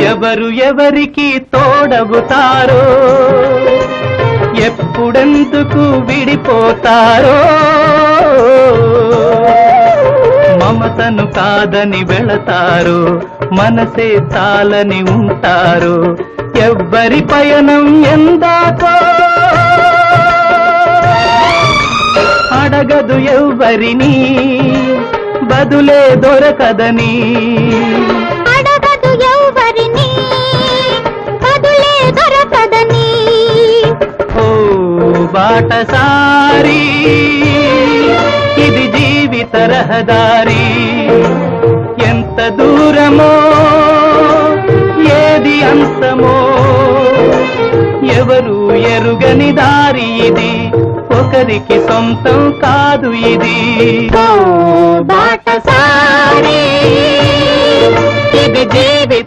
ఎవరు ఎవరికి తోడవుతారో ఎప్పుడెందుకు విడిపోతారో మమతను కాదని వెళతారు మనసే చాలని ఉంటారు ఎవ్వరి పయనం ఎందాకో అడగదు ఎవ్వరిని బదులే దొరకదని అడగదు ఎవ్వరిని బదులే దొరకదని ఓ బాటసారి ఇది జీవిత రహదారి ఎంత దూరమో ఏది అంతమో ఎవరు ఎరుగని దారి ఇది ఒకరికి సొంతం కాదు ఇది ఓ బాటసారి ఇది జీవిత